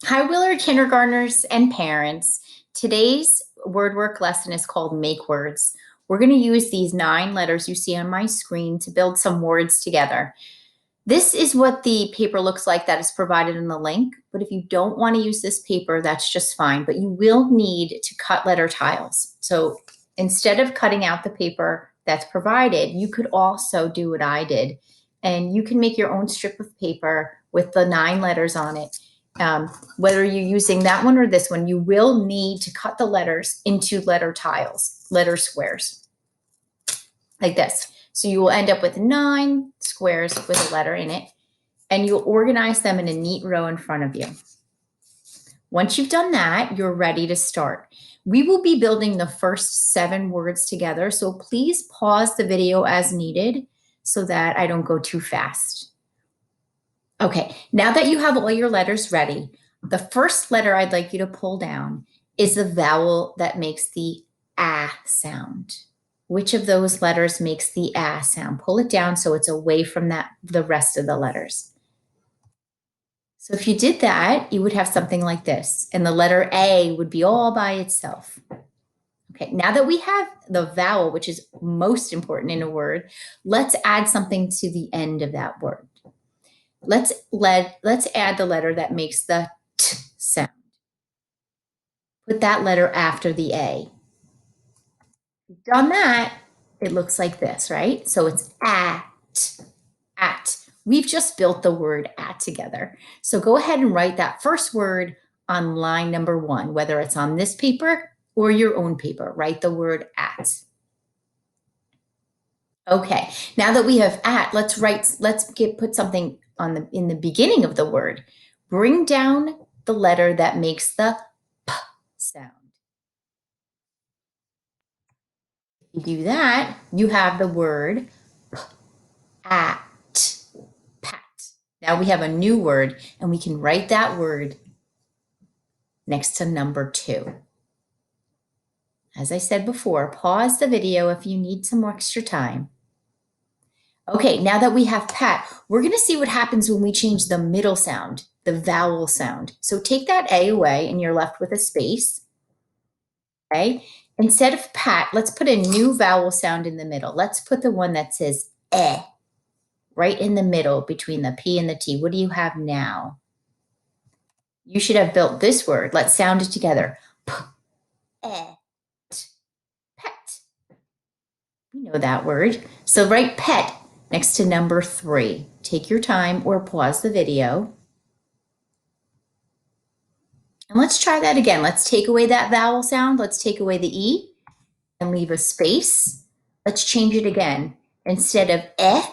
Hi, Willard kindergartners and parents. Today's word work lesson is called Make Words. We're going to use these 9 letters you see on my screen to build some words together. This is what the paper looks like that is provided in the link, but if you don't want to use this paper, that's just fine, but you will need to cut letter tiles. So instead of cutting out the paper that's provided, you could also do what I did, and you can make your own strip of paper with the 9 letters on it. Whether you're using that one or this one, you will need to cut the letters into letter tiles, letter squares, like this. So you will end up with 9 squares with a letter in it, and you'll organize them in a neat row in front of you. Once you've done that, you're ready to start. We will be building the first 7 words together, so please pause the video as needed so that I don't go too fast. Okay, now that you have all your letters ready, the first letter I'd like you to pull down is the vowel that makes the ah sound. Which of those letters makes the ah sound? Pull it down so it's away from the rest of the letters. So if you did that, you would have something like this, and the letter A would be all by itself. Okay, now that we have the vowel, which is most important in a word, let's add something to the end of that word. Let's add the letter that makes the t sound. Put that letter after the A. Done that, it looks like this, right? So it's at. We've just built the word at together. So go ahead and write that first word on line number 1, whether it's on this paper or your own paper. Write the word at. Okay, now that we have at, let's put something in the beginning of the word. Bring down the letter that makes the p sound. If you do that, you have the word at, pat. Now we have a new word, and we can write that word next to number 2. As I said before, pause the video if you need some extra time. Okay, now that we have pat, we're going to see what happens when we change the middle sound, the vowel sound. So take that A away, and you're left with a space. Okay, instead of pat, let's put a new vowel sound in the middle. Let's put the one that says eh, right in the middle between the P and the T. What do you have now? You should have built this word. Let's sound it together. P, eh, pet. We know that word. So write pet next to number 3. Take your time or pause the video. And let's try that again. Let's take away that vowel sound. Let's take away the E and leave a space. Let's change it again. Instead of eh,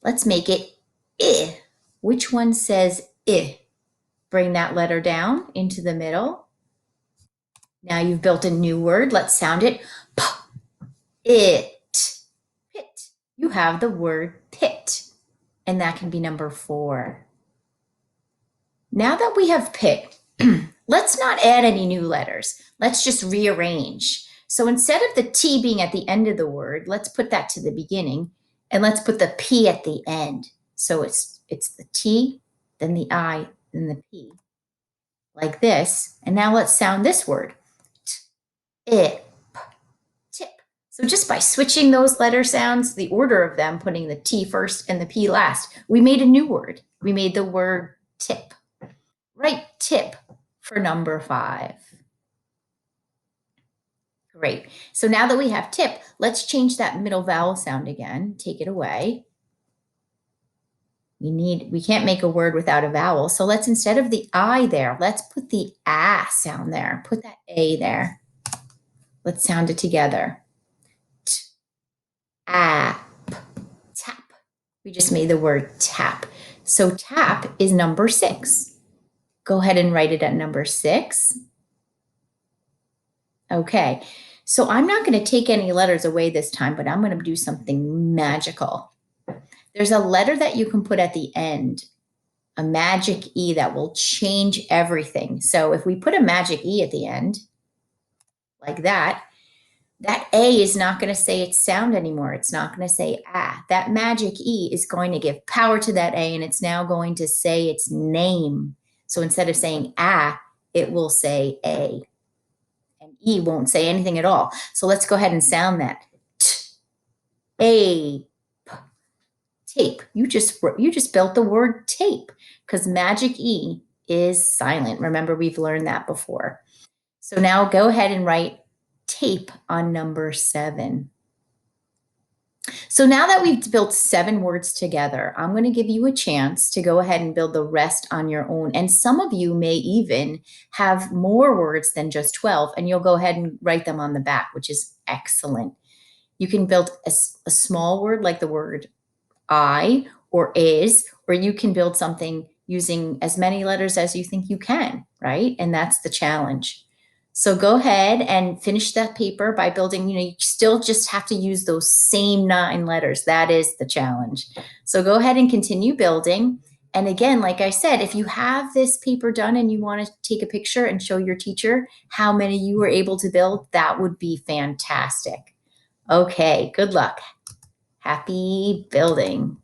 let's make it I. Which one says I? Bring that letter down into the middle. Now you've built a new word. Let's sound it. P, it, pit. You have the word pit, and that can be number 4. Now that we have pit, let's not add any new letters. Let's just rearrange. So instead of the T being at the end of the word, let's put that to the beginning, and let's put the P at the end. So it's the T, then the I, then the P, like this. And now let's sound this word. It, tip. So just by switching those letter sounds, the order of them, putting the T first and the P last, we made a new word. We made the word tip. Write tip for number 5. Great. So now that we have tip, let's change that middle vowel sound again. Take it away. We can't make a word without a vowel. So let's, instead of the I there, let's put the ah sound there. Put that A there. Let's sound it together. T, app, tap. We just made the word tap. So tap is number 6. Go ahead and write it at number 6. Okay, so I'm not going to take any letters away this time, but I'm going to do something magical. There's a letter that you can put at the end, a magic E that will change everything. So if we put a magic E at the end, like that, that A is not going to say its sound anymore. It's not going to say ah. That magic E is going to give power to that A, and it's now going to say its name. So instead of saying a, it will say a. And E won't say anything at all. So let's go ahead and sound that. A tape. You just built the word tape because magic E is silent. Remember, we've learned that before. So now go ahead and write tape on number 7. So now that we've built 7 words together, I'm going to give you a chance to go ahead and build the rest on your own. And some of you may even have more words than just 12, and you'll go ahead and write them on the back, which is excellent. You can build a small word like the word I or is, or you can build something using as many letters as you think you can, right? And that's the challenge. So go ahead and finish that paper by building, you still just have to use those same 9 letters. That is the challenge. So go ahead and continue building. And again, like I said, if you have this paper done and you want to take a picture and show your teacher how many you were able to build, that would be fantastic. Okay, good luck. Happy building.